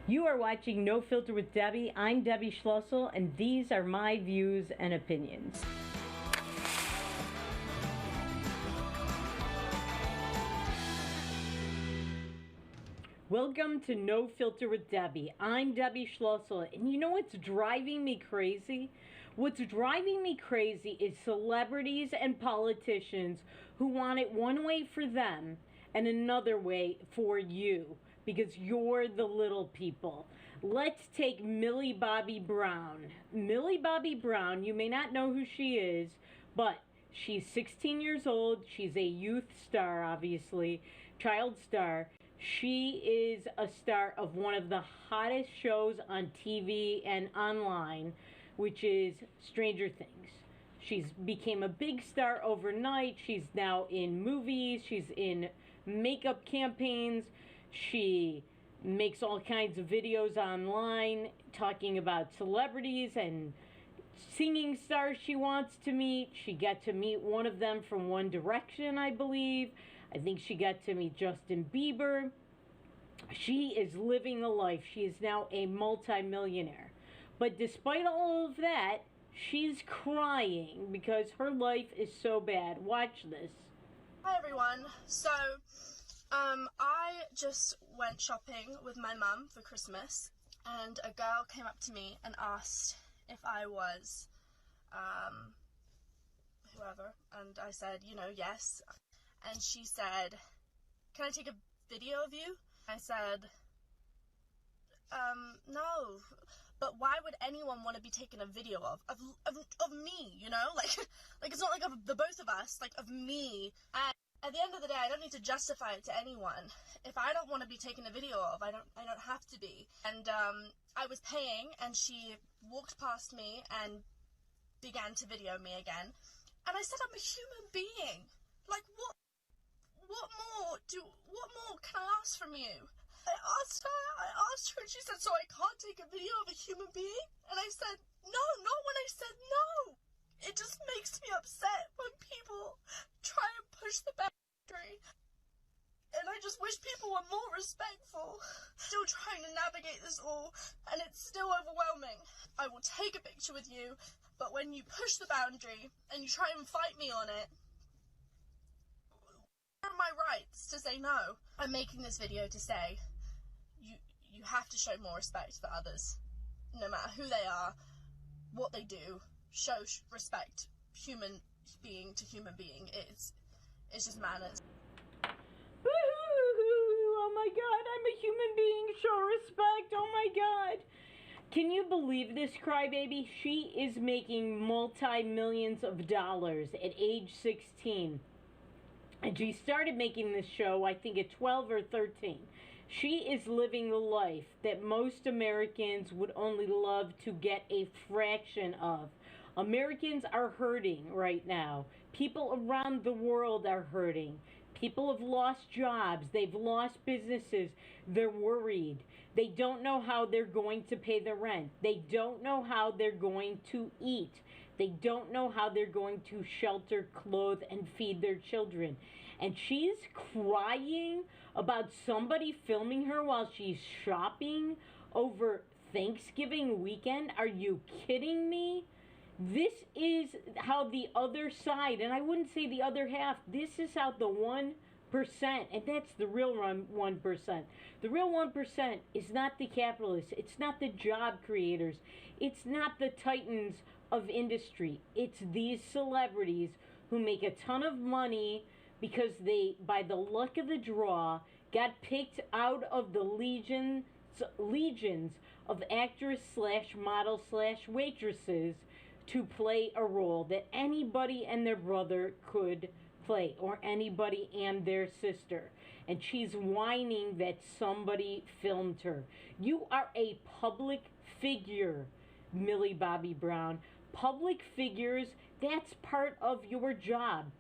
You are watching No Filter with Debbie. I'm Debbie Schlussel, and these are my views and opinions. Welcome to No Filter with Debbie. I'm Debbie Schlussel, and you know what's driving me crazy? What's driving me crazy is celebrities and politicians who want it one way for them and another way for you, because you're the little people. Let's take Millie Bobby Brown. Millie Bobby Brown, you may not know who she is, but she's 16 years old. She's a youth star, obviously, child star. She is a star of one of the hottest shows on TV and online, which is Stranger Things. She's became a big star overnight. She's now in movies. She's in makeup campaigns. She makes all kinds of videos online talking about celebrities and singing stars she wants to meet. She got to meet one of them from One Direction, I believe. I think she got to meet Justin Bieber. She is living the life. She is now a multi-millionaire. But despite all of that, she's crying because her life is so bad. Watch this. Hi everyone. So, I just went shopping with my mum for Christmas, and a girl came up to me and asked if I was, whoever, and I said, yes. And she said, "Can I take a video of you?" I said, no, but why would anyone want to be taken a video of me, like it's not like of the both of us, like of me. And at the end of the day, I don't need to justify it to anyone. If I don't want to be taken a video of, I don't have to be. And I was paying, and she walked past me and began to video me again. And I said, I'm a human being. Like, what more can I ask from you? I asked her, and she said, "So I can't take a video of a human being?" And I said, "No, not when I said no." It just makes me upset when people try and push the boundary. And I just wish people were more respectful. Still trying to navigate this all, and it's still overwhelming. I will take a picture with you, but when you push the boundary and you try and fight me on it, where are my rights to say no? I'm making this video to say, you have to show more respect for others. No matter who they are, what they do, show respect, human being to human being. It's just manners. Oh my God, I'm a human being. Show respect. Oh my God. Can you believe this, crybaby? She is making multi-millions of dollars at age 16. And she started making this show, I think, at 12 or 13. She is living the life that most Americans would only love to get a fraction of. Americans are hurting right now. People around the world are hurting. People have lost jobs. They've lost businesses. They're worried. They don't know how they're going to pay the rent. They don't know how they're going to eat. They don't know how they're going to shelter, clothe, and feed their children. And she's crying about somebody filming her while she's shopping over Thanksgiving weekend. Are you kidding me? This is how the other side, and I wouldn't say the other half, this is how the 1%, and that's the real 1%. The real 1% is not the capitalists. It's not the job creators. It's not the titans of industry. It's these celebrities who make a ton of money because they, by the luck of the draw, got picked out of the legions of actress/model/waitresses to play a role that anybody and their brother could play, or anybody and their sister. And she's whining that somebody filmed her. You are a public figure, Millie Bobby Brown. Public figures, that's part of your job.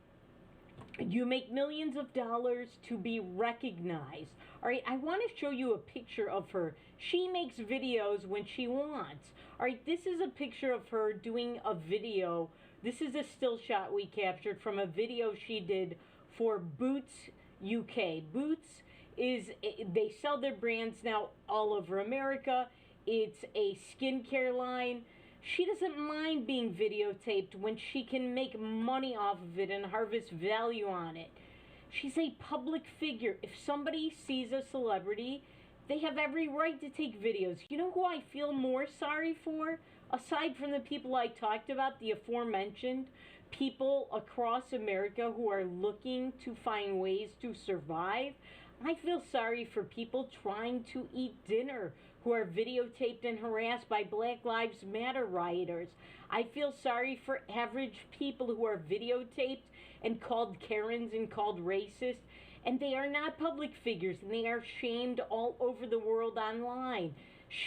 You make millions of dollars to be recognized. All right, I want to show you a picture of her. She makes videos when she wants. All right, this is a picture of her doing a video. This is a still shot we captured from a video she did for Boots UK. Boots they sell their brands now all over America. It's a skincare line. She doesn't mind being videotaped when she can make money off of it and harvest value on it. She's a public figure. If somebody sees a celebrity, they have every right to take videos. You know who I feel more sorry for? Aside from the people I talked about, the aforementioned people across America who are looking to find ways to survive, I feel sorry for people trying to eat dinner who are videotaped and harassed by Black Lives Matter rioters. I feel sorry for average people who are videotaped and called Karens and called racist, and they are not public figures, and they are shamed all over the world online.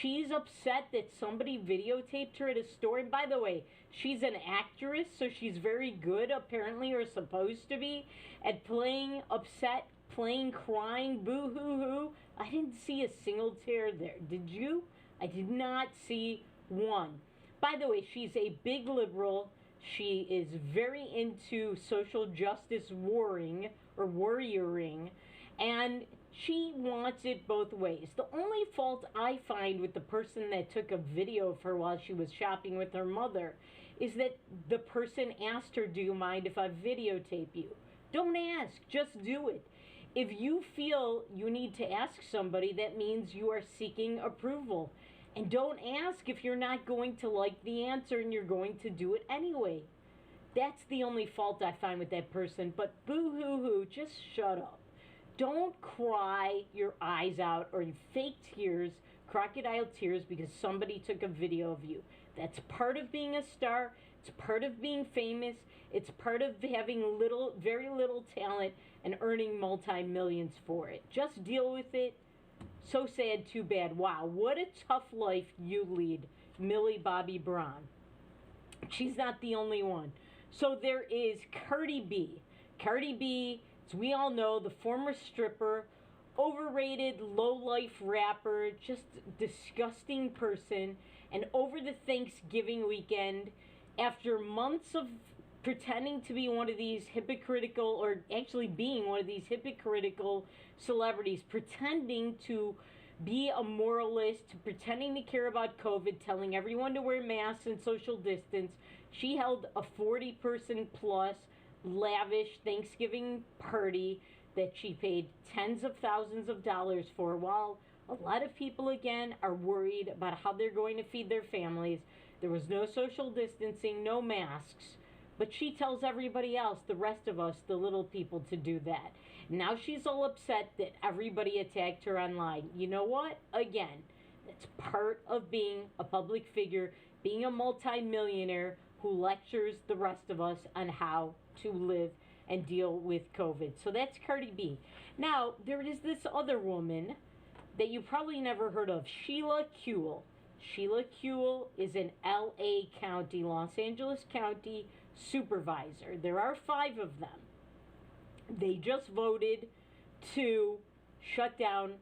She's upset that somebody videotaped her at a store. And by the way, she's an actress, so she's very good, apparently, or supposed to be, at playing upset, playing crying, boo-hoo-hoo. I didn't see a single tear there. Did you? I did not see one. By the way, she's a big liberal. She is very into social justice warring, or warrioring, and she wants it both ways. The only fault I find with the person that took a video of her while she was shopping with her mother is that the person asked her, "Do you mind if I videotape you?" Don't ask, just do it. If you feel you need to ask somebody, that means you are seeking approval. And don't ask if you're not going to like the answer and you're going to do it anyway. That's the only fault I find with that person. But boo-hoo-hoo, just shut up. Don't cry your eyes out or fake tears, crocodile tears, because somebody took a video of you. That's part of being a star. It's part of being famous. It's part of having very little talent and earning multi-millions for it. Just deal with it. So sad, too bad. Wow, what a tough life you lead, Millie Bobby Brown. She's not the only one. So there is Cardi B. Cardi B, as we all know, the former stripper, overrated, low-life rapper, just disgusting person. And over the Thanksgiving weekend, after months of pretending to be one of these hypocritical, or actually being one of these hypocritical celebrities, pretending to be a moralist, pretending to care about COVID, telling everyone to wear masks and social distance, she held a 40-person plus lavish Thanksgiving party that she paid tens of thousands of dollars for, while a lot of people, again, are worried about how they're going to feed their families. There was no social distancing, no masks. But she tells everybody else, the rest of us, the little people, to do that. Now she's all upset that everybody attacked her online. You know what? Again, that's part of being a public figure, being a multi-millionaire who lectures the rest of us on how to live and deal with COVID. So that's Cardi B. Now, there is this other woman that you probably never heard of, Sheila Kuehl. Sheila Kuehl is an LA County, Los Angeles County supervisor. There are 5 of them. They just voted to shut down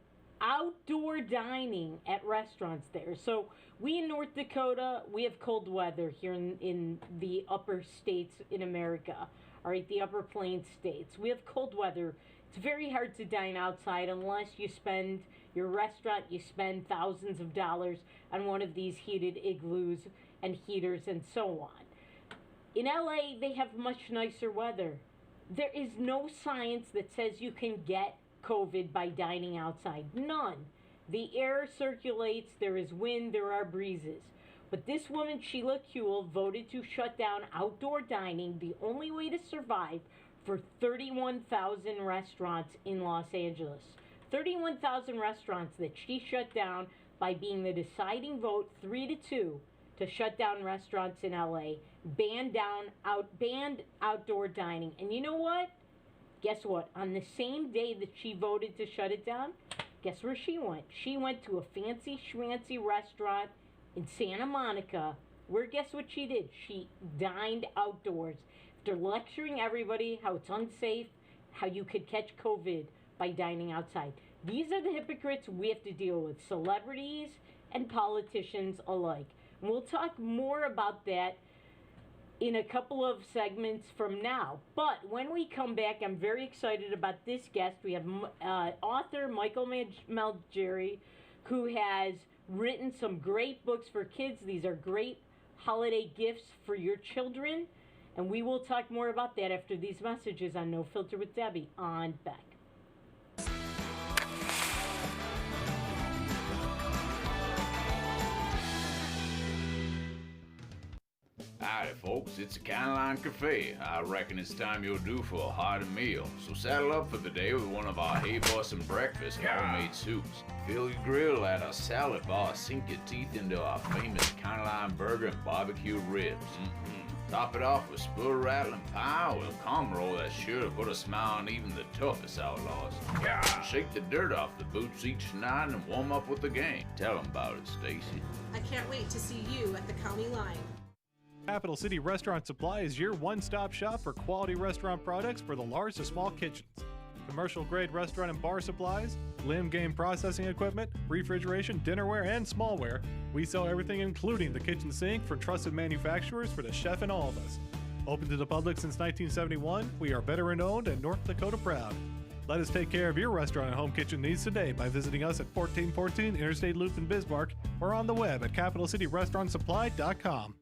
outdoor dining at restaurants there. So we in North Dakota, we have cold weather here in the upper states in America. All right, the upper plains states. We have cold weather. It's very hard to dine outside unless you spend your restaurant, you spend thousands of dollars on one of these heated igloos and heaters and so on. In LA, they have much nicer weather. There is no science that says you can get COVID by dining outside. None. The air circulates, there is wind, there are breezes. But this woman, Sheila Kuehl, voted to shut down outdoor dining, the only way to survive, for 31,000 restaurants in Los Angeles. 31,000 restaurants that she shut down by being the deciding vote, 3-2, to shut down restaurants in LA, banned outdoor dining. And you know what? Guess what? On the same day that she voted to shut it down, guess where she went? She went to a fancy schmancy restaurant in Santa Monica, where guess what she did? She dined outdoors. After lecturing everybody how it's unsafe, how you could catch COVID by dining outside. These are the hypocrites we have to deal with, celebrities and politicians alike. And we'll talk more about that in a couple of segments from now. But when we come back, I'm very excited about this guest. We have author Michael Malgeri, who has written some great books for kids. These are great holiday gifts for your children. And we will talk more about that after these messages on No Filter with Debbie on Beck. Howdy, folks. It's the Caroline Cafe. I reckon it's time you're due for a hearty meal. So saddle up for the day with one of our hay-busting breakfast homemade soups. Fill your grill at our salad bar. Sink your teeth into our famous Caroline burger and barbecue ribs. Top it off with spur-rattling pie with a calm roll that's sure to put a smile on even the toughest outlaws. Shake the dirt off the boots each night and warm up with the gang. Tell them about it, Stacy. I can't wait to see you at the county line. Capital City Restaurant Supply is your one-stop shop for quality restaurant products for the large to small kitchens. Commercial-grade restaurant and bar supplies, limb game processing equipment, refrigeration, dinnerware, and smallware. We sell everything including the kitchen sink from trusted manufacturers for the chef and all of us. Open to the public since 1971, we are veteran-owned and North Dakota proud. Let us take care of your restaurant and home kitchen needs today by visiting us at 1414 Interstate Loop in Bismarck or on the web at capitalcityrestaurantsupply.com.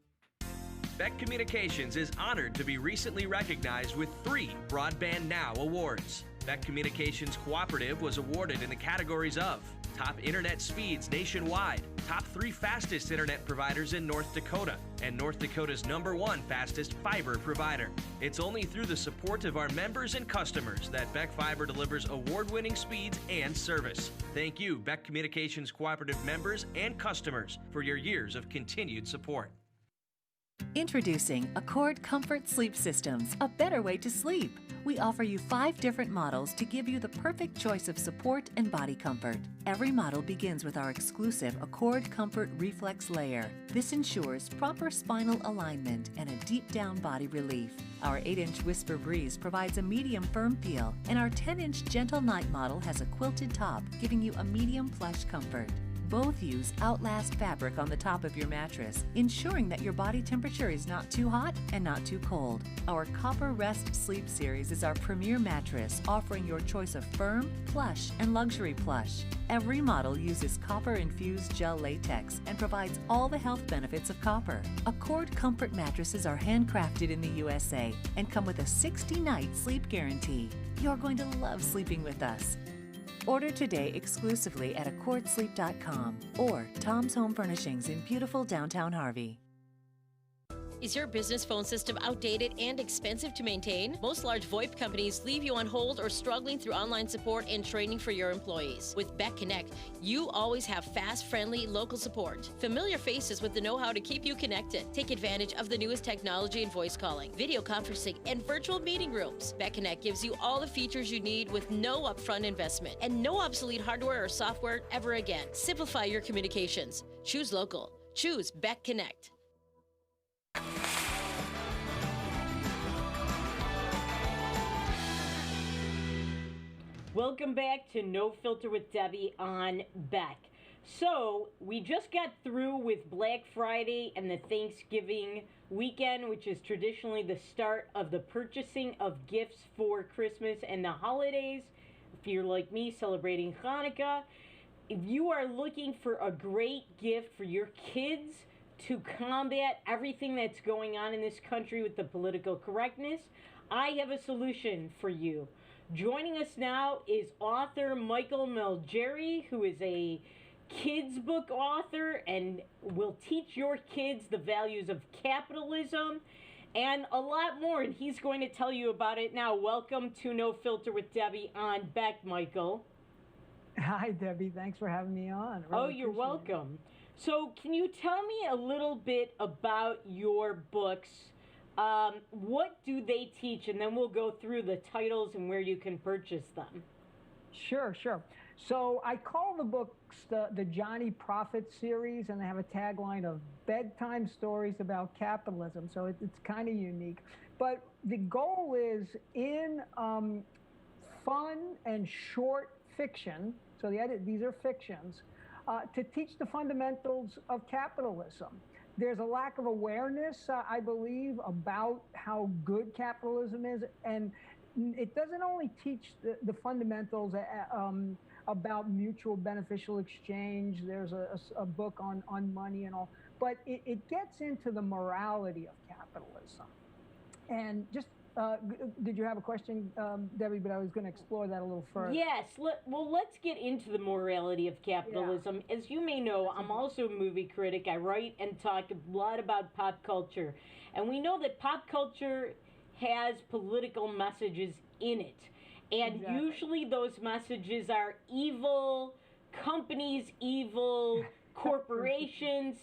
Beck Communications is honored to be recently recognized with 3 Broadband Now awards. Beck Communications Cooperative was awarded in the categories of Top Internet Speeds Nationwide, Top 3 Fastest Internet Providers in North Dakota, and North Dakota's #1 Fastest Fiber Provider. It's only through the support of our members and customers that Beck Fiber delivers award-winning speeds and service. Thank you, Beck Communications Cooperative members and customers, for your years of continued support. Introducing Accord Comfort Sleep Systems, a better way to sleep. We offer you 5 different models to give you the perfect choice of support and body comfort. Every model begins with our exclusive Accord Comfort Reflex Layer. This ensures proper spinal alignment and a deep down body relief. Our 8-inch Whisper Breeze provides a medium firm feel, and our 10-inch Gentle Night model has a quilted top, giving you a medium plush comfort. Both use Outlast fabric on the top of your mattress, ensuring that your body temperature is not too hot and not too cold. Our Copper Rest Sleep Series is our premier mattress, offering your choice of firm, plush, and luxury plush. Every model uses copper-infused gel latex and provides all the health benefits of copper. Accord Comfort mattresses are handcrafted in the USA and come with a 60-night sleep guarantee. You're going to love sleeping with us. Order today exclusively at accordsleep.com or Tom's Home Furnishings in beautiful downtown Harvey. Is your business phone system outdated and expensive to maintain? Most large VoIP companies leave you on hold or struggling through online support and training for your employees. With Beck Connect, you always have fast, friendly, local support. Familiar faces with the know-how to keep you connected. Take advantage of the newest technology in voice calling, video conferencing, and virtual meeting rooms. Beck Connect gives you all the features you need with no upfront investment and no obsolete hardware or software ever again. Simplify your communications. Choose local. Choose Beck Connect. Welcome back to No Filter with Debbie on Beck. So, we just got through with Black Friday and the Thanksgiving weekend, which is traditionally the start of the purchasing of gifts for Christmas and the holidays. If you're like me, celebrating Hanukkah, if you are looking for a great gift for your kids to combat everything that's going on in this country with the political correctness, I have a solution for you. Joining us now is author Michael Malgeri, who is a kids book author and will teach your kids the values of capitalism and a lot more, and he's going to tell you about it now. Welcome to No Filter with Debbie on Beck, Michael. Hi, Debbie. Thanks for having me on. Really you're welcome. So can you tell me a little bit about your books? What do they teach? And then we'll go through the titles and where you can purchase them. Sure. So I call the books the Johnny Prophet series, and they have a tagline of bedtime stories about capitalism. So it's kind of unique. But the goal is in fun and short fiction, so these are fictions, to teach the fundamentals of capitalism. There's a lack of awareness, I believe, about how good capitalism is, and it doesn't only teach the fundamentals about mutual beneficial exchange. There's a book on money and all, but it gets into the morality of capitalism. And just, did you have a question, Debbie? But I was going to explore that a little further. Yes. Well, let's get into the morality of capitalism. Yeah. As you may know, I'm also a movie critic. I write and talk a lot about pop culture. And we know that pop culture has political messages in it. And Exactly. Usually those messages are evil, companies evil, corporations,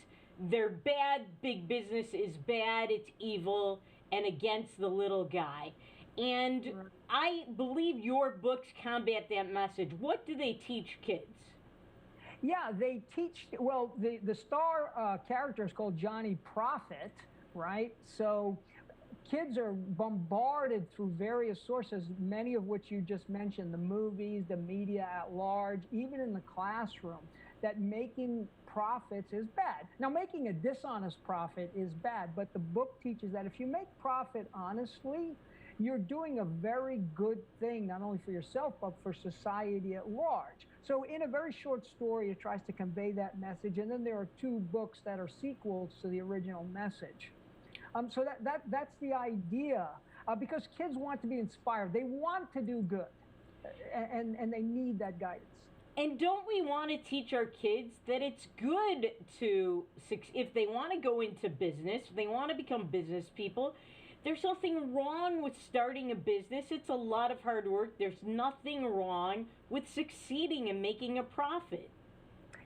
they're bad, big business is bad, it's evil, and against the little guy. And Right. I believe your books combat that message. What do they teach kids? Yeah, they teach, well, the star character is called Johnny Profit, right? So kids are bombarded through various sources, many of which you just mentioned, the movies, the media at large, even in the classroom, that making profits is bad. Now, making a dishonest profit is bad, but the book teaches that if you make profit honestly, you're doing a very good thing, not only for yourself, but for society at large. So in a very short story, it tries to convey that message, and then there are 2 books that are sequels to the original message. So that's the idea, because kids want to be inspired. They want to do good, and they need that guidance. And don't we want to teach our kids that it's good to, if they want to go into business, if they want to become business people, there's nothing wrong with starting a business. It's a lot of hard work. There's nothing wrong with succeeding and making a profit.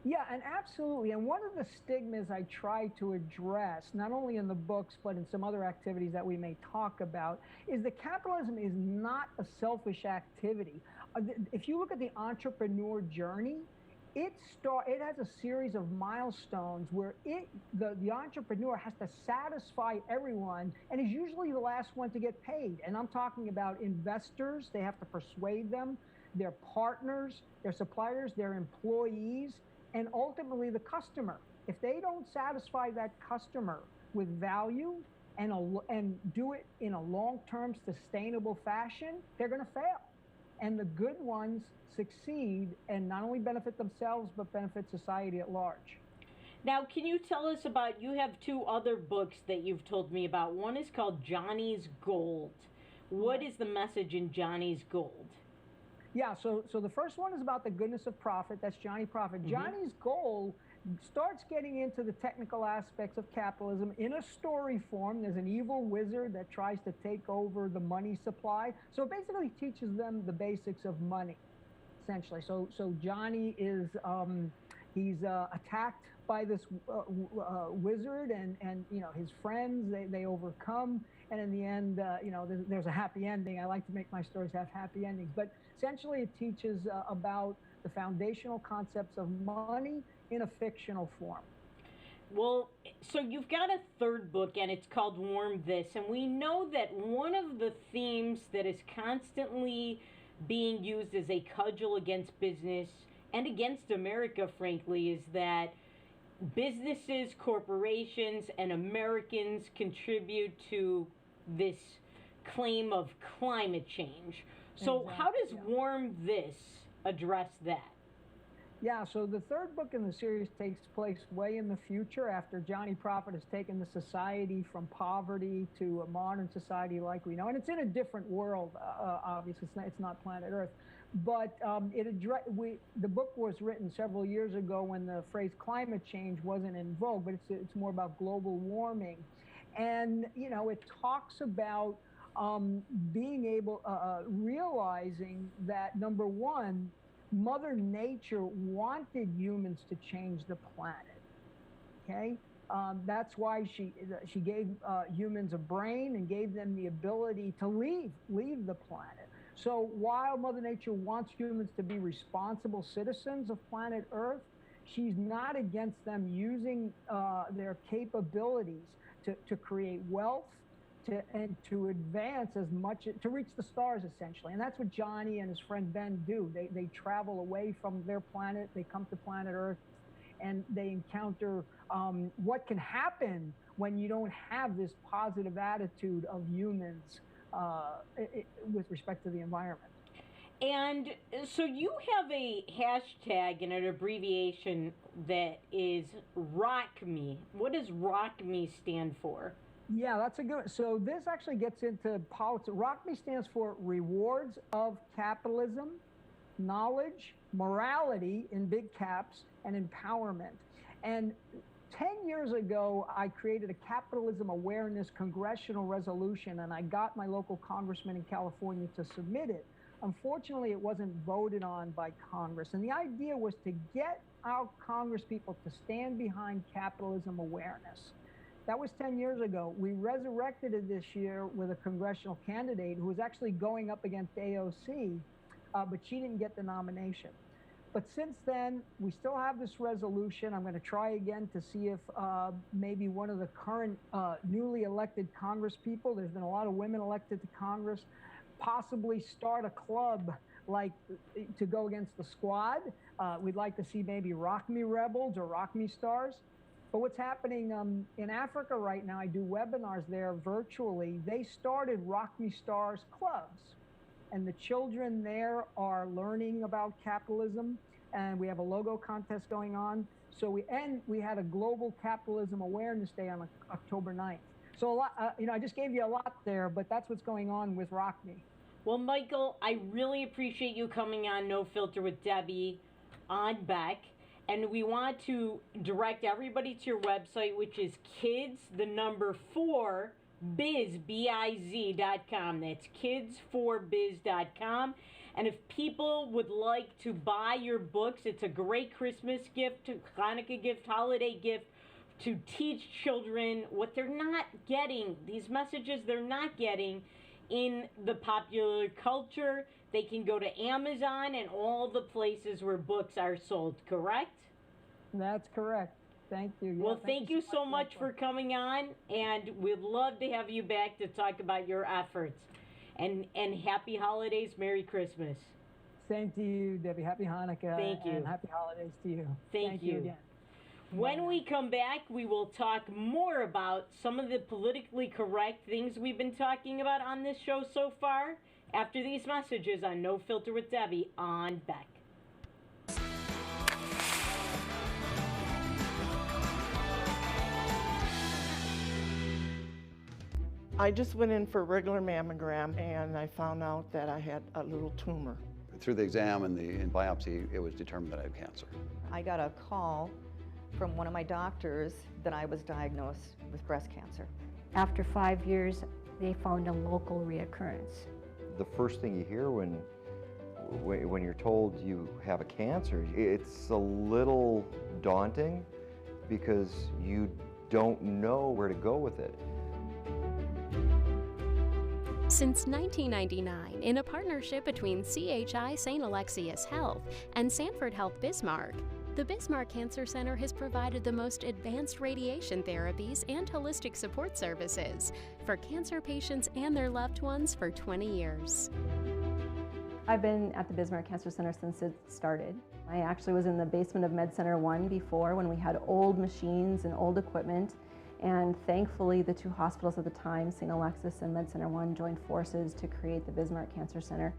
Yeah, and absolutely. And one of the stigmas I try to address, not only in the books, but in some other activities that we may talk about, is that capitalism is not a selfish activity. If you look at the entrepreneur journey, it has a series of milestones where the entrepreneur has to satisfy everyone and is usually the last one to get paid. And I'm talking about investors. They have to persuade them, their partners, their suppliers, their employees, and ultimately the customer. If they don't satisfy that customer with value and do it in a long-term sustainable fashion, they're going to fail. And the good ones succeed and not only benefit themselves, but benefit society at large. Now, can you tell us about, you have 2 other books that you've told me about. One is called Johnny's Gold. What is the message in Johnny's Gold? Yeah, so the first one is about the goodness of profit. That's Johnny Profit. Mm-hmm. Johnny's Goal starts getting into the technical aspects of capitalism in a story form. There's an evil wizard that tries to take over the money supply. So it basically teaches them the basics of money, essentially. So Johnny is, he's attacked by this wizard, and you know, his friends, they overcome, and in the end, you know, there's a happy ending. I like to make my stories have happy endings, but essentially it teaches about the foundational concepts of money in a fictional form. Well, so you've got a 3rd book, and it's called Warm This, and we know that one of the themes that is constantly being used as a cudgel against business and against America, frankly, is that businesses, corporations, and Americans contribute to this claim of climate change. So Exactly. How does Warm This address that? Yeah, so the 3rd book in the series takes place way in the future after Johnny Profit has taken the society from poverty to a modern society like we know. And it's in a different world, obviously. It's not planet Earth. But the book was written several years ago when the phrase climate change wasn't in vogue, but it's more about global warming. And, you know, it talks about being able, realizing that, number one, Mother Nature wanted humans to change the planet, okay? That's why she gave humans a brain and gave them the ability to leave the planet. So while Mother Nature wants humans to be responsible citizens of planet Earth, she's not against them using their capabilities to create wealth, and to advance as much, to reach the stars, essentially. And that's what Johnny and his friend Ben do. They travel away from their planet, they come to planet Earth, and they encounter what can happen when you don't have this positive attitude of humans with respect to the environment. And so you have a hashtag and an abbreviation that is ROCME. What does ROCME stand for? Yeah, that's a good one. So this actually gets into politics. ROCME stands for Rewards of Capitalism, Knowledge, Morality in big caps, and Empowerment. And 10 years ago, I created a capitalism awareness congressional resolution, and I got my local congressman in California to submit it. Unfortunately, it wasn't voted on by Congress. And the idea was to get our congresspeople to stand behind capitalism awareness. That was 10 years ago. We resurrected it this year with a congressional candidate who was actually going up against AOC, but she didn't get the nomination. But since then, we still have this resolution. I'm going to try again to see if maybe one of the current newly elected congresspeople, there's been a lot of women elected to Congress, possibly start a club like to go against the squad. We'd like to see maybe ROCME Rebels or ROCME Stars. But what's happening in Africa right now, I do webinars there virtually. They started ROCME Stars clubs. And the children there are learning about capitalism. And we have a logo contest going on. So we had a Global Capitalism Awareness Day on October 9th. So a lot, I just gave you a lot there, but that's what's going on with ROCME. Well, Michael, I really appreciate you coming on No Filter with Debbie on Beck. And we want to direct everybody to your website, which is kids4biz.com. That's kids4biz.com. And if people would like to buy your books, it's a great Christmas gift, Hanukkah gift, holiday gift, to teach children what they're not getting, these messages they're not getting in the popular culture. They can go to Amazon and all the places where books are sold, correct? That's correct. Thank you. Yeah, well, thank you so much for coming on, and we'd love to have you back to talk about your efforts. And happy holidays, Merry Christmas. Same to you, Debbie. Happy Hanukkah. Thank you. And happy holidays to you. Thank you again. When we come back, we will talk more about some of the politically correct things we've been talking about on this show so far after these messages on No Filter with Debbie on Beck. I just went in for a regular mammogram and I found out that I had a little tumor. Through the exam and the biopsy, it was determined that I had cancer. I got a call from one of my doctors that I was diagnosed with breast cancer. After 5 years, they found a local reoccurrence. The first thing you hear when you're told you have a cancer, it's a little daunting because you don't know where to go with it. Since 1999, in a partnership between CHI St. Alexius Health and Sanford Health Bismarck, the Bismarck Cancer Center has provided the most advanced radiation therapies and holistic support services for cancer patients and their loved ones for 20 years. I've been at the Bismarck Cancer Center since it started. I actually was in the basement of Med Center 1 before, when we had old machines and old equipment. And thankfully, the two hospitals at the time, St. Alexis and Med Center 1, joined forces to create the Bismarck Cancer Center.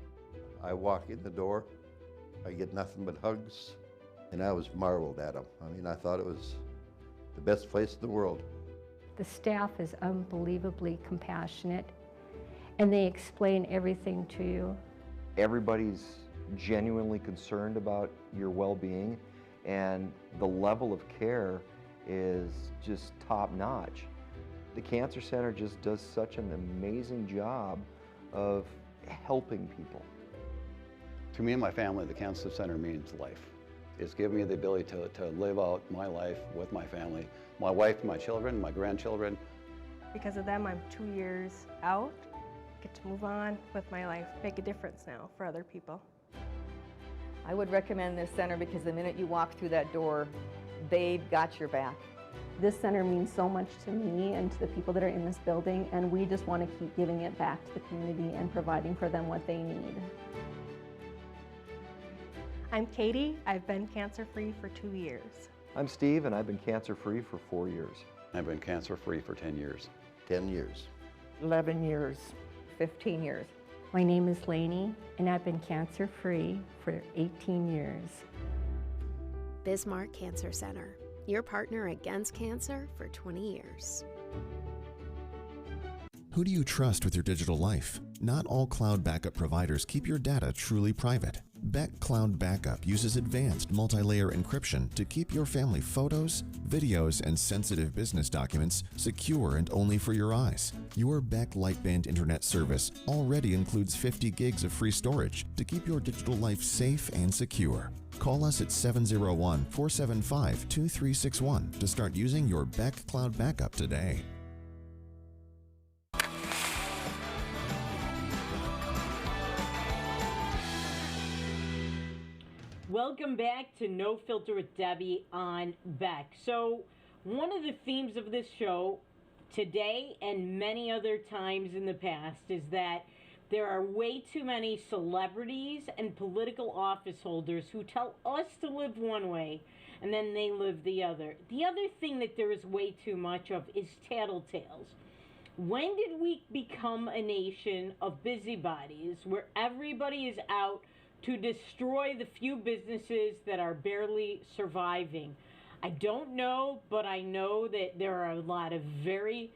I walk in the door, I get nothing but hugs, and I was marveled at them. I mean, I thought it was the best place in the world. The staff is unbelievably compassionate, and they explain everything to you. Everybody's genuinely concerned about your well-being, and the level of care is just top-notch. The Cancer Center just does such an amazing job of helping people. To me and my family, the Cancer Center means life. It's given me the ability to live out my life with my family, my wife, my children, my grandchildren. Because of them, I'm 2 years out, get to move on with my life, make a difference now for other people. I would recommend this center because the minute you walk through that door, they've got your back. This center means so much to me and to the people that are in this building, and we just want to keep giving it back to the community and providing for them what they need. I'm Katie. I've been cancer-free for 2 years. I'm Steve, and I've been cancer-free for 4 years. I've been cancer-free for 10 years. 10 years. 11 years. 15 years. My name is Lainey, and I've been cancer-free for 18 years. Bismarck Cancer Center, your partner against cancer for 20 years. Who do you trust with your digital life? Not all cloud backup providers keep your data truly private. Beck Cloud Backup uses advanced multi-layer encryption to keep your family photos, videos, and sensitive business documents secure and only for your eyes. Your Beck Lightband Internet service already includes 50 gigs of free storage to keep your digital life safe and secure. Call us at 701-475-2361 to start using your Beck Cloud Backup today. Welcome back to No Filter with Debbie on Beck. So, one of the themes of this show today and many other times in the past is that there are way too many celebrities and political office holders who tell us to live one way and then they live the other. The other thing that there is way too much of is tattletales. When did we become a nation of busybodies where everybody is out to destroy the few businesses that are barely surviving? I don't know, but I know that there are a lot of very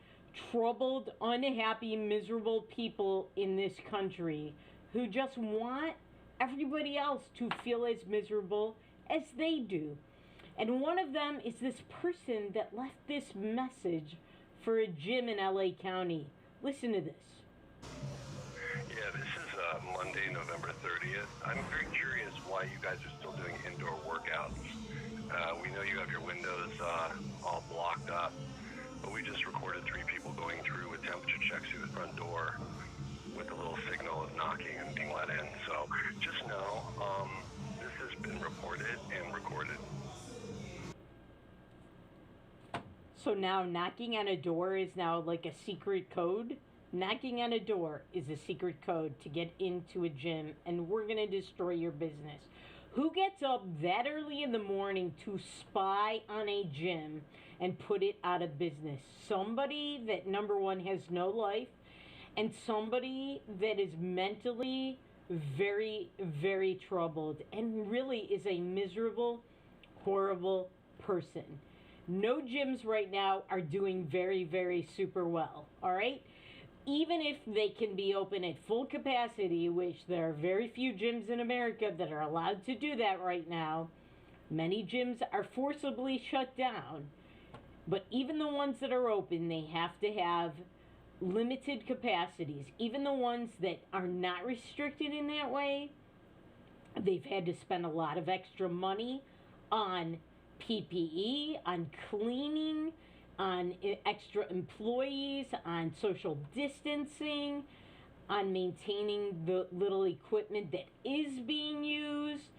troubled, unhappy, miserable people in this country who just want everybody else to feel as miserable as they do. And one of them is this person that left this message for a gym in LA County. Listen to this. Yeah, this is Monday, November 30th. I'm very curious why you guys are still doing indoor workouts. We know you have your windows all blocked up, but we just recorded 3 people going through with temperature checks through the front door with a little signal of knocking and being let in. So just know this has been reported and recorded. So now knocking on a door is now like a secret code? Knocking on a door is a secret code to get into a gym, and we're going to destroy your business. Who gets up that early in the morning to spy on a gym and put it out of business? Somebody that, number one, has no life, and somebody that is mentally very, very troubled and really is a miserable, horrible person. No gyms right now are doing very, very super well, all right? Even if they can be open at full capacity, which there are very few gyms in America that are allowed to do that right now, many gyms are forcibly shut down. But even the ones that are open, they have to have limited capacities. Even the ones that are not restricted in that way, they've had to spend a lot of extra money on PPE, on cleaning, on extra employees, on social distancing, on maintaining the little equipment that is being used.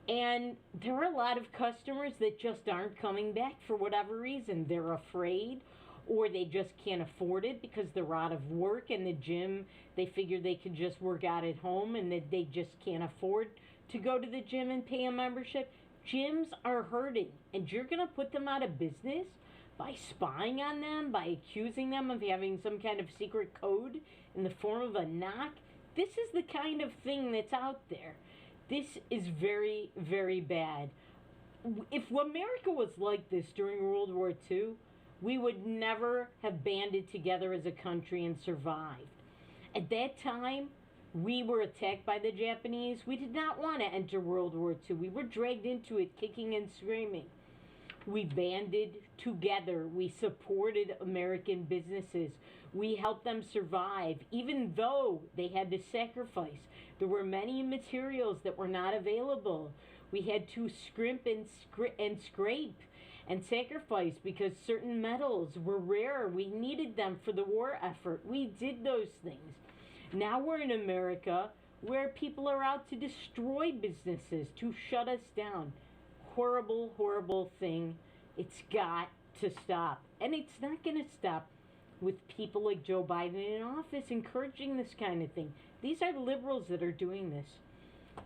And there are a lot of customers that just aren't coming back for whatever reason. They're afraid, or they just can't afford it because they're out of work, and the gym, they figure they could just work out at home, and that they just can't afford to go to the gym and pay a membership. Gyms are hurting, and you're going to put them out of business by spying on them, by accusing them of having some kind of secret code in the form of a knock. This is the kind of thing that's out there. This is very, very bad. If America was like this during World War II, we would never have banded together as a country and survived. At that time, we were attacked by the Japanese. We did not want to enter World War II. We were dragged into it kicking and screaming. We banded together. We supported American businesses. We helped them survive, even though they had to sacrifice. There were many materials that were not available. We had to scrimp and scrape and sacrifice because certain metals were rare. We needed them for the war effort. We did those things. Now we're in America where people are out to destroy businesses, to shut us down. Horrible, horrible thing. It's got to stop. And it's not going to stop with people like Joe Biden in office encouraging this kind of thing. These are liberals that are doing this.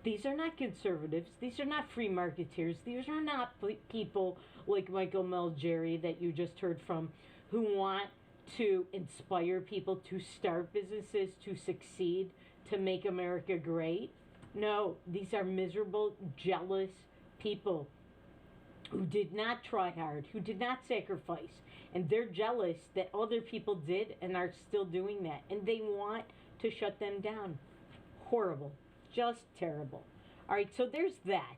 These are not conservatives. These are not free marketeers. These are not people like Michael Malgeri that you just heard from, who want to inspire people to start businesses, to succeed, to make America great. No, these are miserable, jealous people who did not try hard, who did not sacrifice. And they're jealous that other people did and are still doing that. And they want to shut them down. Horrible. Just terrible. All right, so there's that.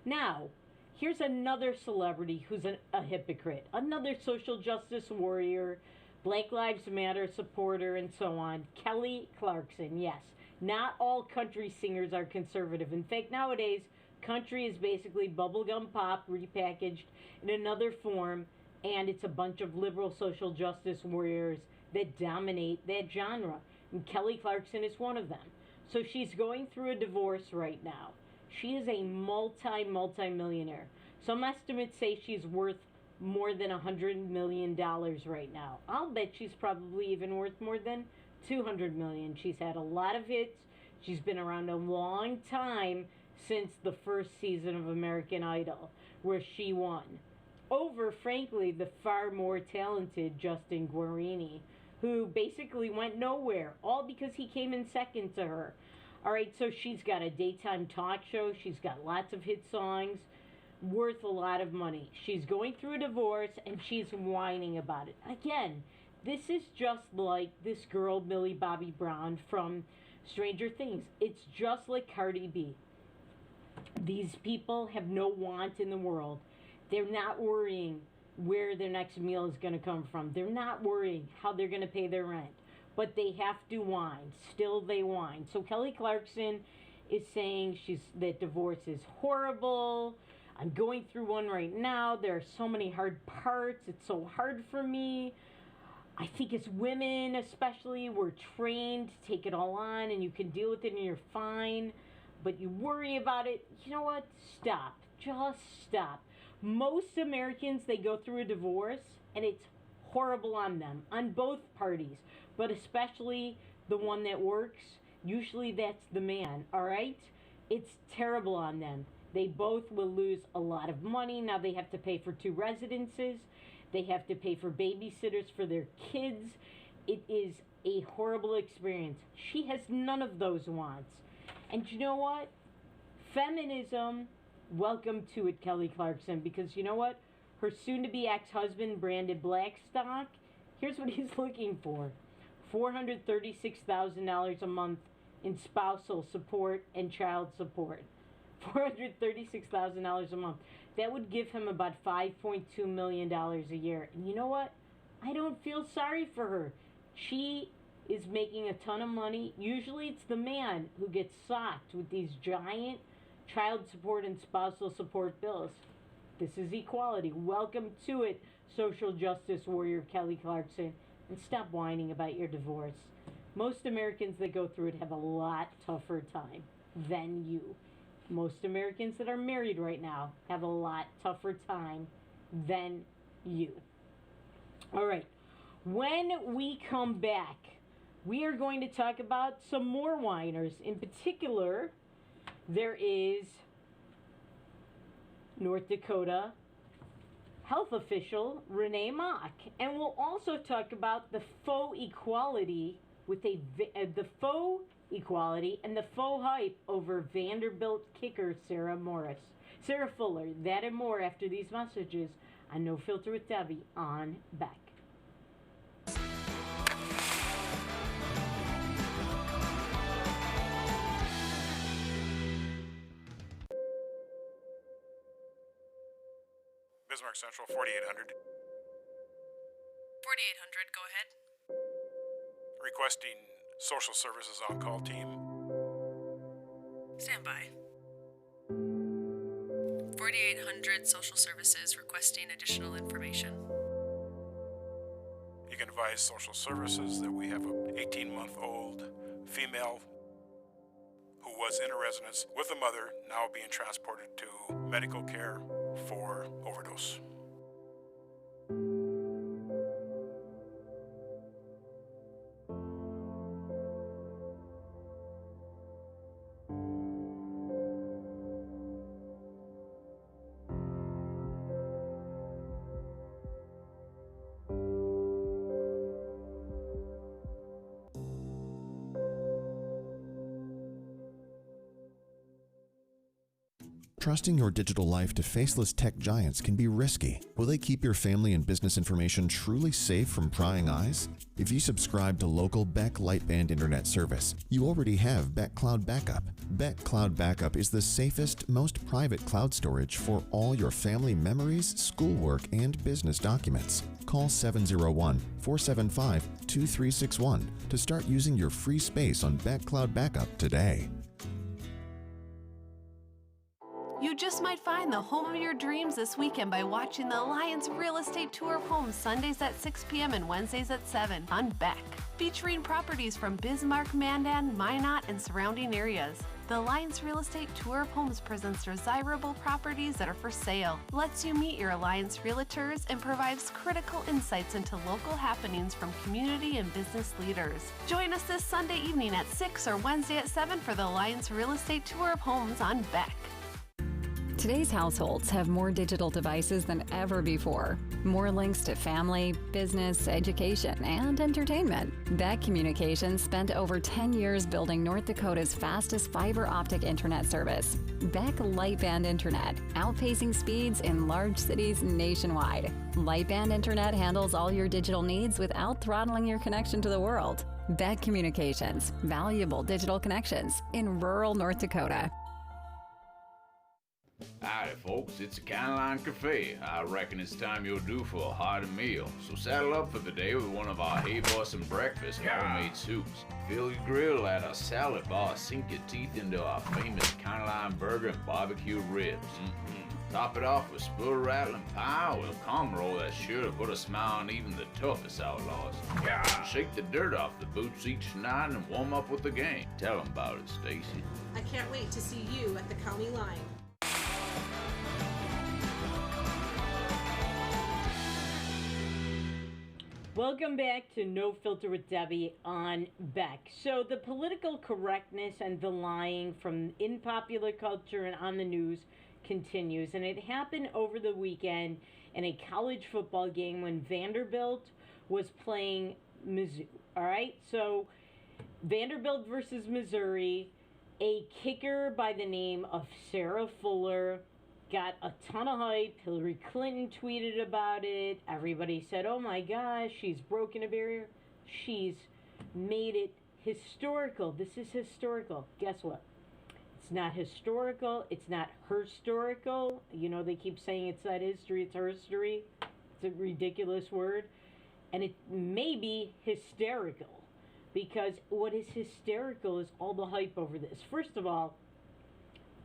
Now, here's another celebrity who's a hypocrite. Another social justice warrior, Black Lives Matter supporter, and so on. Kelly Clarkson, yes. Not all country singers are conservative. In fact, nowadays, country is basically bubblegum pop repackaged in another form, and it's a bunch of liberal social justice warriors that dominate that genre. And Kelly Clarkson is one of them. So she's going through a divorce right now. She is a multi-millionaire. Some estimates say she's worth more than $100 million right now. I'll bet she's probably even worth more than $200 million. She's had a lot of hits. She's been around a long time, since the first season of American Idol, where she won. Over, frankly, the far more talented Justin Guarini, who basically went nowhere, all because he came in second to her. All right, so she's got a daytime talk show. She's got lots of hit songs, worth a lot of money. She's going through a divorce, and she's whining about it. Again, this is just like this girl, Millie Bobby Brown, from Stranger Things. It's just like Cardi B. These people have no want in the world. They're not worrying where their next meal is going to come from. They're not worrying how they're going to pay their rent. But they have to whine. Still they whine. So Kelly Clarkson is saying that divorce is horrible. I'm going through one right now. There are so many hard parts. It's so hard for me. I think as women especially, we're trained to take it all on, and you can deal with it and you're fine. But you worry about it. You know what? Stop. Just stop. Most Americans, they go through a divorce, and it's horrible on them, on both parties, but especially the one that works. Usually that's the man, all right? It's terrible on them. They both will lose a lot of money. Now they have to pay for 2 residences. They have to pay for babysitters for their kids. It is a horrible experience. She has none of those wants. And you know what? Feminism, welcome to it, Kelly Clarkson, because you know what? Her soon-to-be ex-husband, Brandon Blackstock, here's what he's looking for. $436,000 a month in spousal support and child support. $436,000 a month. That would give him about $5.2 million a year. And you know what? I don't feel sorry for her. She is making a ton of money. Usually it's the man who gets socked with these giant child support and spousal support bills. This is equality. Welcome to it, social justice warrior Kelly Clarkson. And stop whining about your divorce. Most Americans that go through it have a lot tougher time than you. Most Americans that are married right now have a lot tougher time than you. All right. When we come back, we are going to talk about some more whiners. In particular, there is North Dakota health official Renee Mock. And we'll also talk about the faux equality with the faux equality and the faux hype over Vanderbilt kicker Sarah Fuller. That and more after these messages on No Filter with Debbie on Beck. Bismarck Central, 4800. 4800, go ahead. Requesting social services on-call team. Stand by. 4800 social services requesting additional information. You can advise social services that we have an 18-month-old female who was in a residence with a mother, now being transported to medical care for overdose. Trusting your digital life to faceless tech giants can be risky. Will they keep your family and business information truly safe from prying eyes? If you subscribe to local Beck Lightband Internet service, you already have Beck Cloud Backup. Beck Cloud Backup is the safest, most private cloud storage for all your family memories, schoolwork, and business documents. Call 701-475-2361 to start using your free space on Beck Cloud Backup today. You just might find the home of your dreams this weekend by watching the Alliance Real Estate Tour of Homes Sundays at 6 p.m. and Wednesdays at 7 on Beck, featuring properties from Bismarck, Mandan, Minot, and surrounding areas. The Alliance Real Estate Tour of Homes presents desirable properties that are for sale, lets you meet your Alliance realtors, and provides critical insights into local happenings from community and business leaders. Join us this Sunday evening at 6 or Wednesday at 7 for the Alliance Real Estate Tour of Homes on Beck. Today's households have more digital devices than ever before. More links to family, business, education, and entertainment. Beck Communications spent over 10 years building North Dakota's fastest fiber optic internet service. Beck Lightband Internet, outpacing speeds in large cities nationwide. Lightband Internet handles all your digital needs without throttling your connection to the world. Beck Communications, valuable digital connections in rural North Dakota. Howdy folks, it's the County Line Cafe. I reckon it's time you're due for a hearty meal. So saddle up for the day with one of our Hay-Boston breakfast homemade soups. Fill your grill at a salad bar, sink your teeth into our famous County Line burger and barbecue ribs. Top it off with spoon rattling pie with a cum roll that's sure to put a smile on even the toughest outlaws. Shake the dirt off the boots each night and warm up with the gang. Tell them about it, Stacy. I can't wait to see you at the county line. Welcome back to No Filter with Debbie on Beck. So the political correctness and the lying from in popular culture and on the news continues. And it happened over the weekend in a college football game when Vanderbilt was playing Mizzou. All right, so Vanderbilt versus Missouri, a kicker by the name of Sarah Fuller got a ton of hype. Hillary Clinton tweeted about it. Everybody said, oh my gosh, she's broken a barrier. She's made it historical. This is historical. Guess what? It's not historical. It's not herhistorical. You know, they keep saying it's not history, it's her history. It's a ridiculous word. And it may be hysterical, because what is hysterical is all the hype over this. First of all,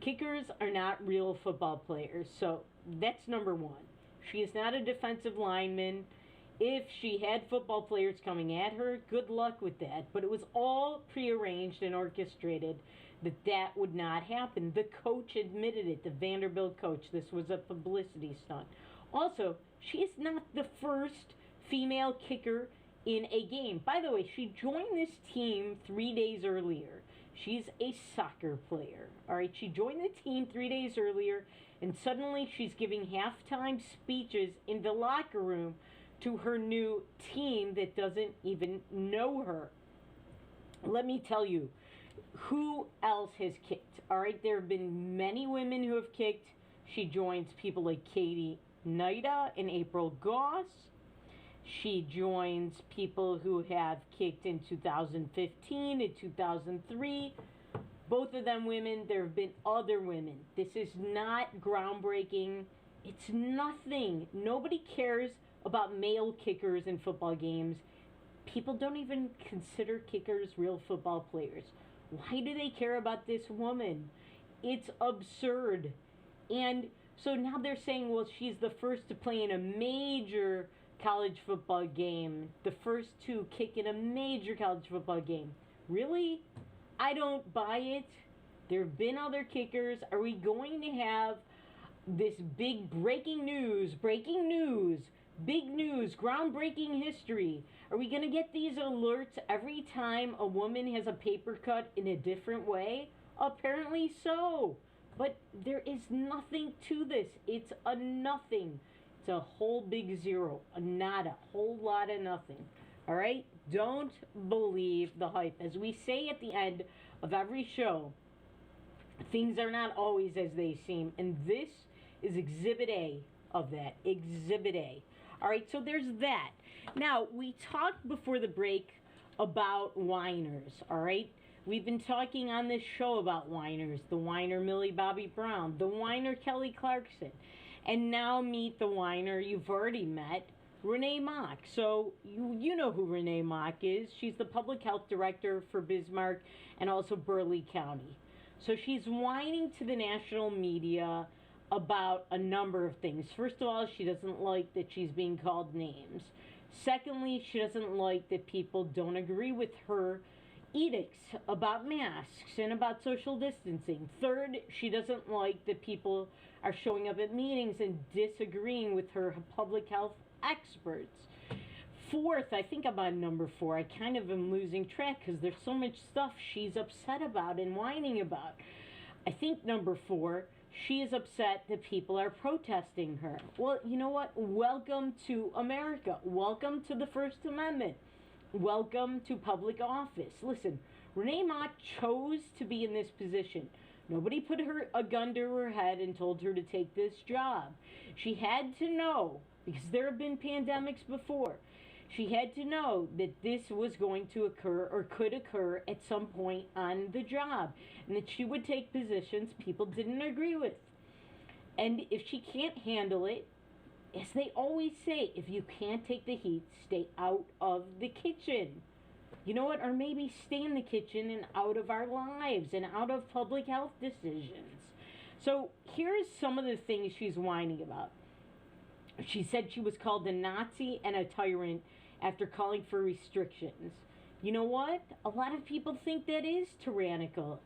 kickers are not real football players, so that's number one. She is not a defensive lineman. If she had football players coming at her, good luck with that. But it was all prearranged and orchestrated that would not happen. The coach admitted it, the Vanderbilt coach. This was a publicity stunt. Also, she is not the first female kicker in a game. By the way, she joined this team 3 days earlier. She's a soccer player, all right? She joined the team 3 days earlier, and suddenly she's giving halftime speeches in the locker room to her new team that doesn't even know her. Let me tell you, who else has kicked? All right, there have been many women who have kicked. She joins people like Katie Naida and April Goss. She joins people who have kicked in 2015 and 2003. Both of them women. There have been other women. This is not groundbreaking. It's nothing. Nobody cares about male kickers in football games. People don't even consider kickers real football players. Why do they care about this woman? It's absurd. And so now they're saying, well, she's the first to play in a major college football game. The first to kick in a major college football game. Really? I don't buy it. There have been other kickers. Are we going to have this big breaking news, big news, groundbreaking history? Are we going to get these alerts every time a woman has a paper cut in a different way? Apparently so. But there is nothing to this. It's a nothing. It's a whole big zero. A nada. Whole lot of nothing. All right? Don't believe the hype. As we say at the end of every show, Things are not always as they seem, and this is Exhibit A of that. Exhibit A. All right, so there's that. Now, we talked before the break about whiners, all right? We've been talking on this show about whiners. The whiner Millie Bobby Brown, the whiner Kelly Clarkson, and now meet the whiner you've already met, Renee Mock. So you know who Renee Mock is. She's the public health director for Bismarck and also Burleigh County. So she's whining to the national media about a number of things. First of all, she doesn't like that she's being called names. Secondly, she doesn't like that people don't agree with her edicts about masks and about social distancing. Third, she doesn't like that people are showing up at meetings and disagreeing with her public health experts. Fourth, I think I'm on number 4. I kind of am losing track because there's so much stuff she's upset about and whining about. I think number 4, she is upset that people are protesting her. Well, you know what? Welcome to America. Welcome to the First Amendment. Welcome to public office. Listen, Renee Mock chose to be in this position. Nobody put a gun to her head and told her to take this job. She had to know, because there have been pandemics before, she had to know that this was going to occur or could occur at some point on the job, and that she would take positions people didn't agree with. And if she can't handle it, as they always say, if you can't take the heat, stay out of the kitchen. You know what? Or maybe stay in the kitchen and out of our lives and out of public health decisions. So here's some of the things she's whining about. She said she was called a Nazi and a tyrant after calling for restrictions. You know what? A lot of people think that is tyrannical.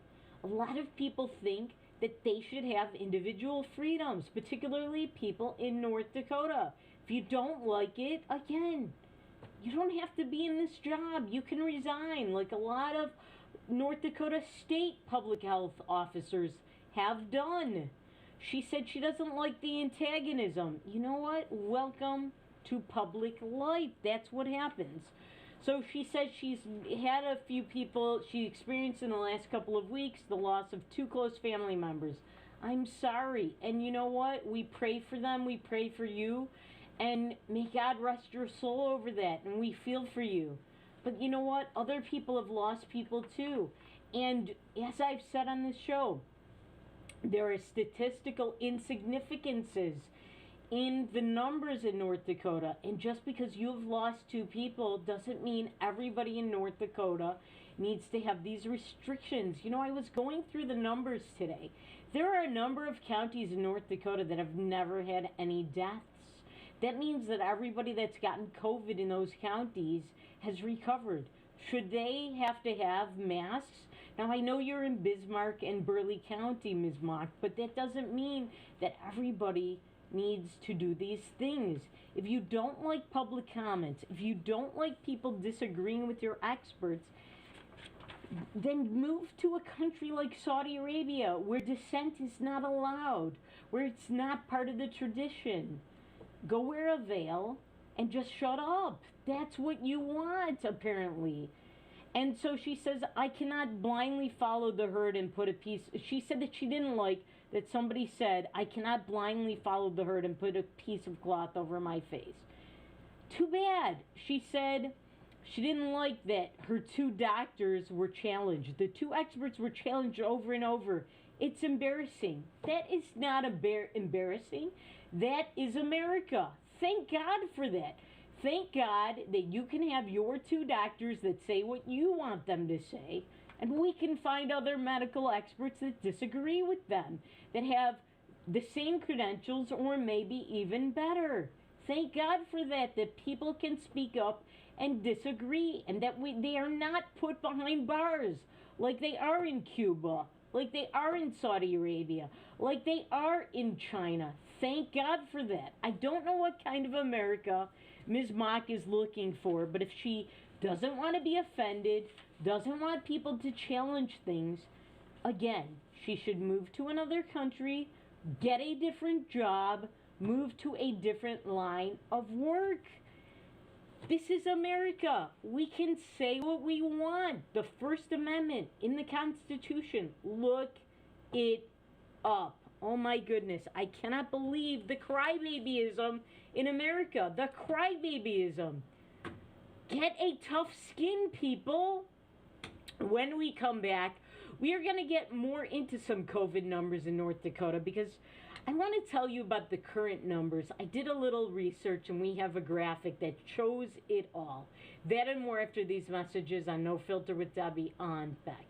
A lot of people think that they should have individual freedoms, particularly people in North Dakota. If you don't like it, again, you don't have to be in this job. You can resign, like a lot of North Dakota state public health officers have done. She said she doesn't like the antagonism. You know what? Welcome to public life. That's what happens. So she says she's had a few people, she experienced in the last couple of weeks the loss of 2 close family members. I'm sorry. And you know what? We pray for them. We pray for you. And may God rest your soul over that. And we feel for you. But you know what? Other people have lost people too. And as I've said on this show, there are statistical insignificances in the numbers in North Dakota. And just because you've lost 2 people doesn't mean everybody in North Dakota needs to have these restrictions. You know, I was going through the numbers today. There are a number of counties in North Dakota that have never had any deaths. That means that everybody that's gotten COVID in those counties has recovered. Should they have to have masks? Now, I know you're in Bismarck and Burleigh County, Ms. Mock, but that doesn't mean that everybody needs to do these things. If you don't like public comments, if you don't like people disagreeing with your experts, then move to a country like Saudi Arabia where dissent is not allowed, where it's not part of the tradition. Go wear a veil and just shut up. That's what you want, apparently. And so she says, I cannot blindly follow the herd and put a piece. She said that she didn't like that somebody said, I cannot blindly follow the herd and put a piece of cloth over my face. Too bad. She said she didn't like that her 2 doctors were challenged. The 2 experts were challenged over and over. It's embarrassing. That is not embarrassing. That is America. Thank God for that. Thank God that you can have your 2 doctors that say what you want them to say, and we can find other medical experts that disagree with them, that have the same credentials or maybe even better. Thank God for that, that people can speak up and disagree, and that they are not put behind bars like they are in Cuba, like they are in Saudi Arabia, like they are in China. Thank God for that. I don't know what kind of America Ms. Mock is looking for, but if she doesn't want to be offended, doesn't want people to challenge things, again, she should move to another country, get a different job, move to a different line of work. This is America. We can say what we want. The First Amendment in the Constitution. Look it up. Oh my goodness, I cannot believe the crybabyism in America. The crybabyism. Get a tough skin, people. When we come back, we are going to get more into some COVID numbers in North Dakota because I want to tell you about the current numbers. I did a little research and we have a graphic that shows it all. That and more after these messages on No Filter with Debbie on Beck.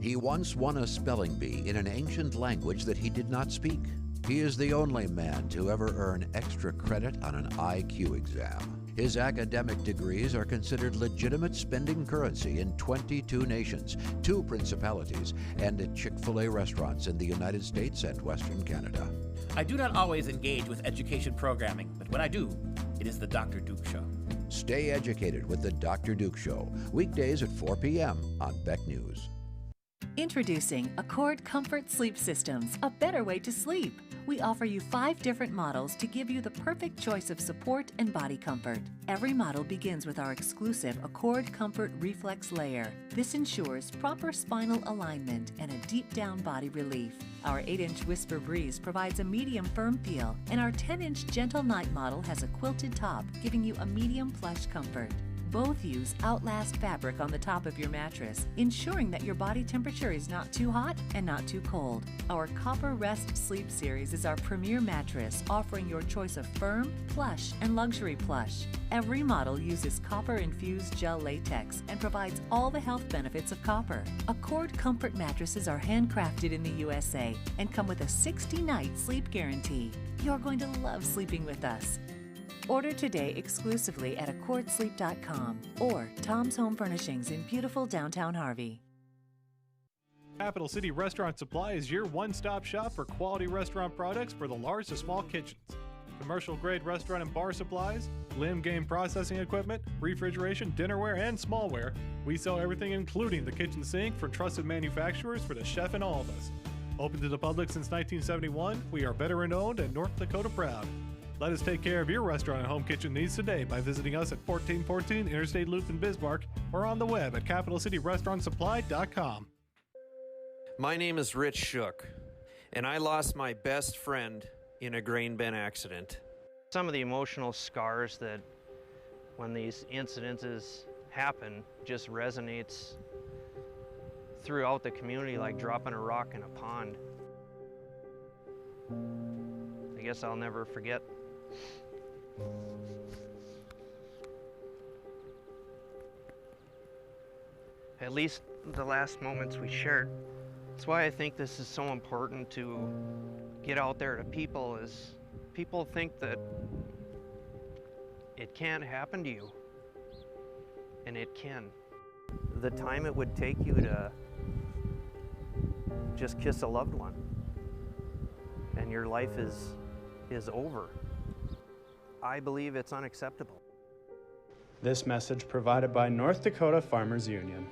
He once won a spelling bee in an ancient language that he did not speak. He is the only man to ever earn extra credit on an IQ exam. His academic degrees are considered legitimate spending currency in 22 nations, 2 principalities, and at Chick-fil-A restaurants in the United States and Western Canada. I do not always engage with education programming, but when I do, it is the Dr. Duke Show. Stay educated with the Dr. Duke Show, weekdays at 4 p.m. on Beck News. Introducing Accord Comfort Sleep Systems, a better way to sleep. We offer you 5 different models to give you the perfect choice of support and body comfort. Every model begins with our exclusive Accord Comfort Reflex Layer. This ensures proper spinal alignment and a deep down body relief. Our 8-inch Whisper Breeze provides a medium firm feel, and our 10-inch Gentle Night model has a quilted top, giving you a medium plush comfort. Both use Outlast fabric on the top of your mattress, ensuring that your body temperature is not too hot and not too cold. Our Copper Rest Sleep Series is our premier mattress, offering your choice of firm, plush, and luxury plush. Every model uses copper-infused gel latex and provides all the health benefits of copper. Accord Comfort mattresses are handcrafted in the USA and come with a 60-night sleep guarantee. You're going to love sleeping with us. Order today exclusively at AccordSleep.com or Tom's Home Furnishings in beautiful downtown Harvey. Capital City Restaurant Supply is your one-stop shop for quality restaurant products for the large to small kitchens. Commercial-grade restaurant and bar supplies, limb game processing equipment, refrigeration, dinnerware, and smallware. We sell everything including the kitchen sink from trusted manufacturers for the chef and all of us. Open to the public since 1971, we are veteran-owned and North Dakota proud. Let us take care of your restaurant and home kitchen needs today by visiting us at 1414 Interstate Loop in Bismarck or on the web at capitalcityrestaurantsupply.com. My name is Rich Shook, and I lost my best friend in a grain bin accident. Some of the emotional scars that when these incidences happen just resonates throughout the community like dropping a rock in a pond. I guess I'll never forget. At least the last moments we shared. That's why I think this is so important to get out there to people, is people think that it can't happen to you, and it can. The time it would take you to just kiss a loved one and your life is over. I believe it's unacceptable. This message provided by North Dakota Farmers Union.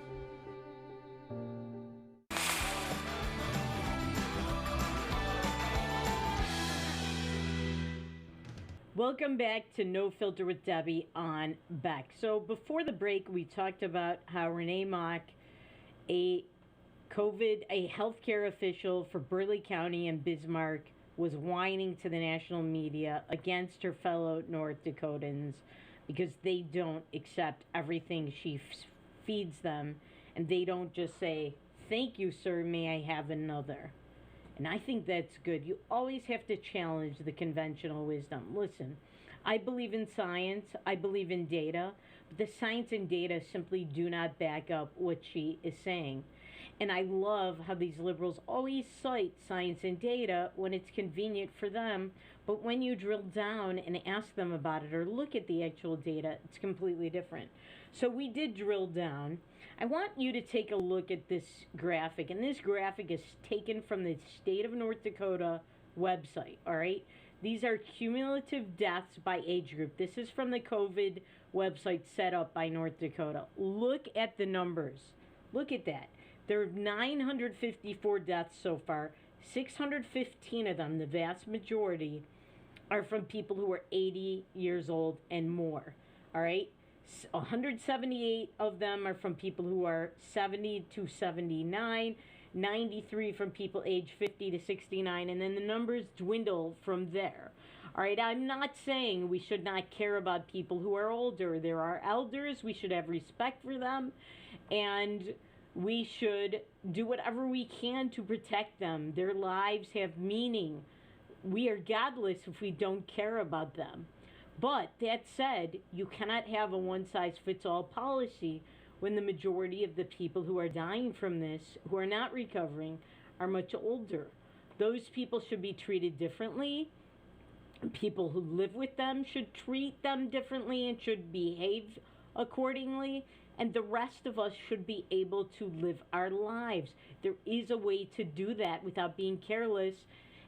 Welcome back to No Filter with Debbie on Beck. So before the break, we talked about how Renee Mock, a healthcare official for Burleigh County and Bismarck, was whining to the national media against her fellow North Dakotans because they don't accept everything she feeds them, and they don't just say, "Thank you, sir, may I have another?" And I think that's good. You always have to challenge the conventional wisdom. Listen, I believe in science, I believe in data, but the science and data simply do not back up what she is saying. And I love how these liberals always cite science and data when it's convenient for them, but when you drill down and ask them about it or look at the actual data, it's completely different. So we did drill down. I want you to take a look at this graphic, and this graphic is taken from the State of North Dakota website, all right? These are cumulative deaths by age group. This is from the COVID website set up by North Dakota. Look at the numbers. Look at that. There are 954 deaths so far. 615 of them, the vast majority, are from people who are 80 years old and more. All right, 178 of them are from people who are 70 to 79, 93 from people age 50 to 69, and then the numbers dwindle from there. All right, I'm not saying we should not care about people who are older. There are elders, we should have respect for them, and we should do whatever we can to protect them. Their lives have meaning. We are godless if we don't care about them. But that said, you cannot have a one-size-fits-all policy when the majority of the people who are dying from this, who are not recovering, are much older. Those people should be treated differently. People who live with them should treat them differently and should behave accordingly. And the rest of us should be able to live our lives. There is a way to do that without being careless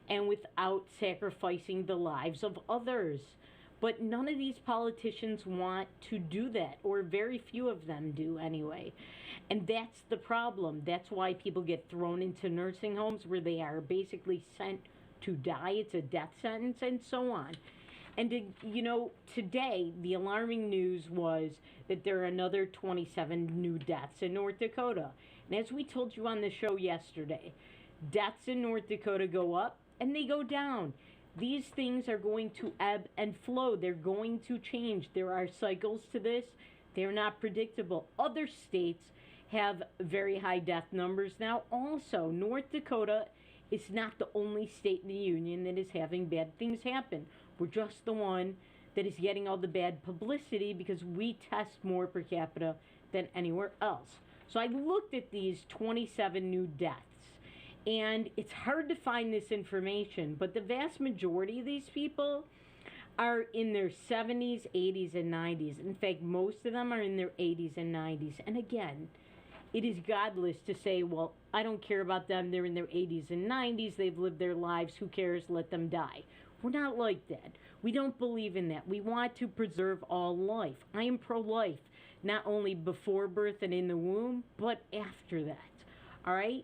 and without sacrificing the lives of others. But none of these politicians want to do that, or very few of them do anyway. And that's the problem. That's why people get thrown into nursing homes where they are basically sent to die. It's a death sentence and so on. And, today, the alarming news was that there are another 27 new deaths in North Dakota. And as we told you on the show yesterday, deaths in North Dakota go up and they go down. These things are going to ebb and flow. They're going to change. There are cycles to this. They're not predictable. Other states have very high death numbers now also. North Dakota is not the only state in the union that is having bad things happen. We're just the one that is getting all the bad publicity because we test more per capita than anywhere else. So I looked at these 27 new deaths, and it's hard to find this information, but the vast majority of these people are in their 70s, 80s, and 90s. In fact, most of them are in their 80s and 90s. And again, it is godless to say, well, I don't care about them. They're in their 80s and 90s. They've lived their lives. Who cares? Let them die. We're not like that. We don't believe in that. We want to preserve all life. I am pro-life, not only before birth and in the womb, but after that. All right?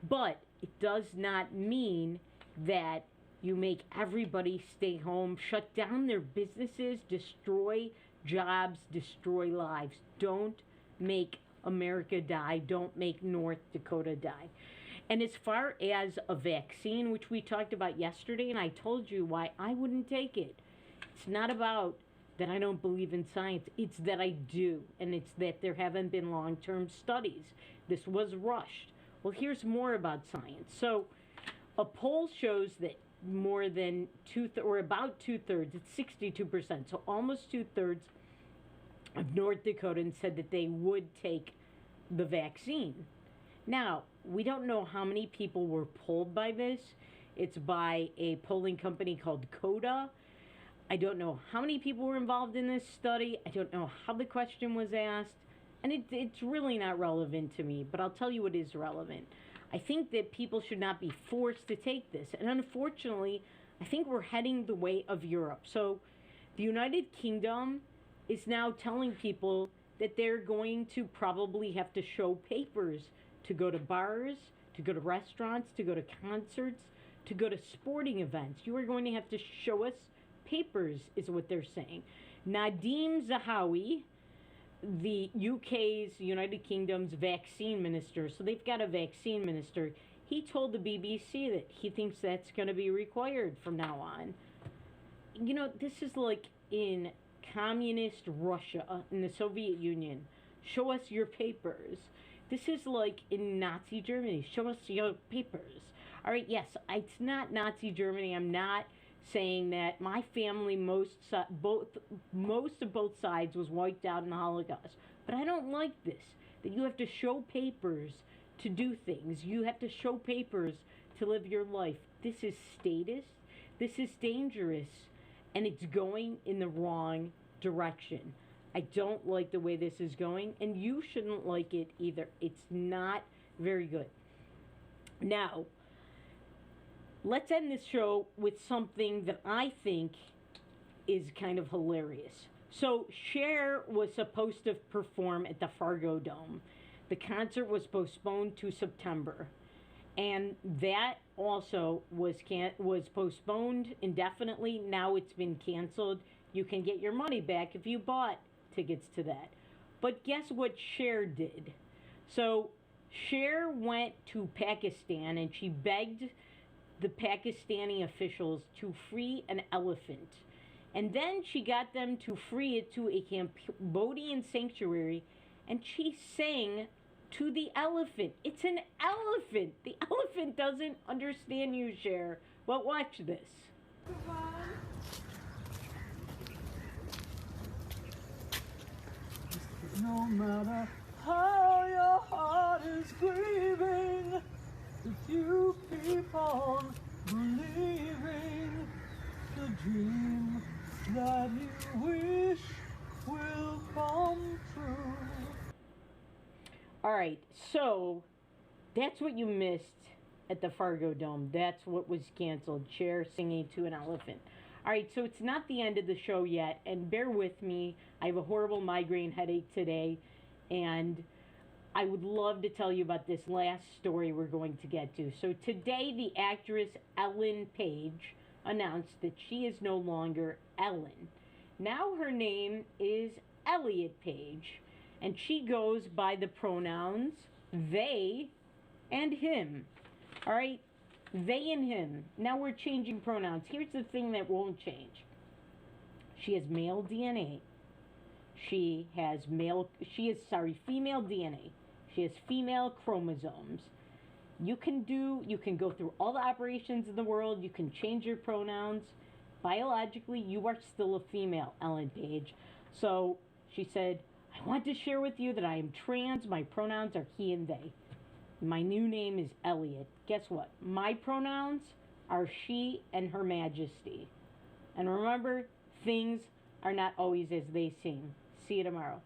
But it does not mean that you make everybody stay home, shut down their businesses, destroy jobs, destroy lives. Don't make America die. Don't make North Dakota die. And as far as a vaccine, which we talked about yesterday, and I told you why I wouldn't take it. It's not about that I don't believe in science. It's that I do. And it's that there haven't been long-term studies. This was rushed. Well, here's more about science. So a poll shows that more than about two-thirds, it's 62%, so almost two-thirds of North Dakotans said that they would take the vaccine. Now, we don't know how many people were polled by this. It's by a polling company called CODA. I don't know how many people were involved in this study. I don't know how the question was asked. And it's really not relevant to me, but I'll tell you what is relevant. I think that people should not be forced to take this. And unfortunately, I think we're heading the way of Europe. So the United Kingdom is now telling people that they're going to probably have to show papers to go to bars, to go to restaurants, to go to concerts, to go to sporting events. You are going to have to show us papers, is what they're saying. Nadim Zahawi, the UK's, United Kingdom's vaccine minister, so they've got a vaccine minister, he told the BBC that he thinks that's going to be required from now on. This is like in communist Russia, in the Soviet Union. Show us your papers. This is like in Nazi Germany. Show us your papers. All right, yes, it's not Nazi Germany. I'm not saying that my family, most of both sides was wiped out in the Holocaust. But I don't like this, that you have to show papers to do things. You have to show papers to live your life. This is statist. This is dangerous. And it's going in the wrong direction. I don't like the way this is going, and you shouldn't like it either. It's not very good. Now, let's end this show with something that I think is kind of hilarious. So, Cher was supposed to perform at the Fargo Dome. The concert was postponed to September. And that also was postponed indefinitely. Now it's been canceled. You can get your money back if you bought tickets to that. But guess what Cher did? So Cher went to Pakistan and she begged the Pakistani officials to free an elephant. And then she got them to free it to a Cambodian sanctuary, and she sang to the elephant. It's an elephant. The elephant doesn't understand you, Cher. But watch this. No matter how your heart is grieving, if you keep on believing, the dream that you wish will come true. All right, so that's what you missed at the Fargo Dome. That's what was canceled. Cher singing to an elephant. All right, so it's not the end of the show yet, and bear with me. I have a horrible migraine headache today, and I would love to tell you about this last story we're going to get to. So today, the actress Ellen Page announced that she is no longer Ellen. Now her name is Elliot Page, and she goes by the pronouns they and him. All right? They and him. Now we're changing pronouns. Here's the thing that won't change. She has male DNA. She has female DNA. She has female chromosomes. You can go through all the operations in the world. You can change your pronouns. Biologically, you are still a female, Ellen Page. So she said, I want to share with you that I am trans. My pronouns are he and they. My new name is Elliot. Guess what? My pronouns are she and her majesty. And remember, things are not always as they seem. See you tomorrow.